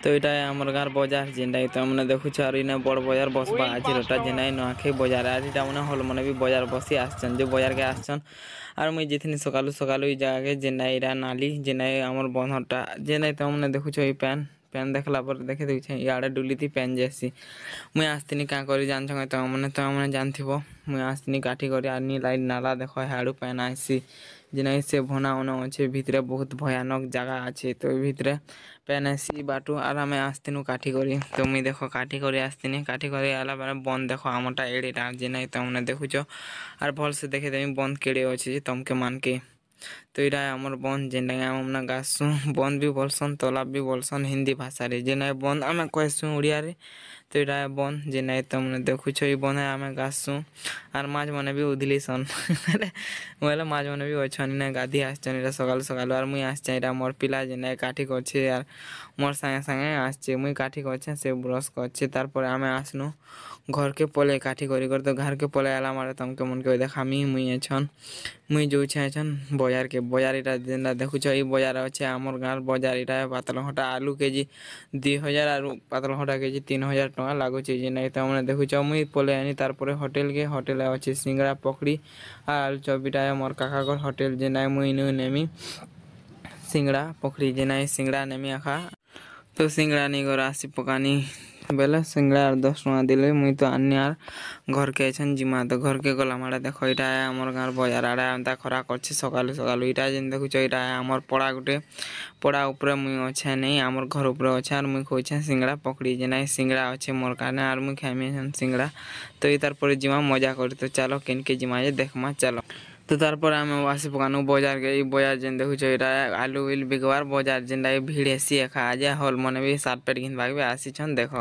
तो इटा हमर गार बाजार जेनटा तो हमने देखुछ और इने बड़ बाजार बसबा आज रोटा जेना नआखे बाजार आज इटा मने हल मने भी बाजार बसी आछन जो बाजार के आछन और मुई जेथिनि सकालु सकालु ई जगह के जेना इरा नाली जेना हमर बंधटा जेना तो हमने देखुछ ई पैन पैन देखला पर देखे देछ याडे डुलीती पैन जेसी मुई आस्तिनी का करी जानछ तो हमने जानथिबो मुई आस्तिनी काठी करी आनी लाइन नाला देखो हाडू पैन आसी जेना से भना ओना अच्छे भितरे बहुत भयानक जगह আছে तो भितरे पैन आसी बाटू और हमें आस्तिनु काठी करी तो मुई देखो काठी करी आस्तिनी काठी करी आला बारे बंद देखो आमटा एड़ीटा जेना तो हमने देखुछ और भल से देखे देमी बंद केड़े अच्छे तमके मान के तो इरा हमर बंद जेना हमना गासु बंद भी बोलसन तालाब भी बोलसन हिंदी भाषा रे जेना बंद आमे कहसु उड़िया रे तो इरा बंद जेना तमने देखुछ ई बंद आमे गासु और माछ माने भी उधली सन मोला माछ माने भी अछन ना गाधी आछन इरा सकाल सकाल और मुई आछे इरा मोर पिला जेना काठी करछे यार मोर संगे संगे आछे मुई काठी करछे से ब्रश करछे तारपर आमे आसनु घर के पले काठी करी कर तो घर के पले आला मारे तमके मन के देखामी मुई अछन मुई जो छन बाजार इटा जेना देखुछ ई बाजार अच्छे हमर गाँव बाजार इटा पातलघटा आलू केजी 2000 और पातलघटा केजी 3000 टका लागुचे जेना तो हमने देखुछ मुई पले आनी तारपरे होटेल के होटेल अच्छे सिंगड़ा पकड़ी और आलू चप इटा मोर काकाकर होटेल जेना मुई नेमी सिंगड़ा पकड़ी जेना सिंगड़ा नेमी आखा तो सिंगड़ा नहीं कर आसी पकानी बेले सिंगड़ा 10 टका दिले मुई तो आनी यार घर के छन जिमा तो घर के गला माडा देखो इटा हमर गाँव बाजार आडा अंता खरा करछि सकालु सकालु इटा जेन देखुछ इटा हमर पड़ा गुटे पड़ा ऊपर मुई अच्छे नहीं हमर घर ऊपर अच्छे और मुई खोइछे सिंगड़ा पकड़ी जेना सिंगड़ा अच्छे मोर काने और मुई खाइमे छन सिंगड़ा तो ई तार पर जिमा मजा करी तो चलो केनके जिमा जे देखमा चलो तो तारपर आमे वासी पकानु बाजार के बाजार जेन देखुछ इटा आलू विल बिकवार बाजार जेनटा भीड़ हेसी एखा आज हल मने भी सात पेट घिन भागबे आसी छन देखो।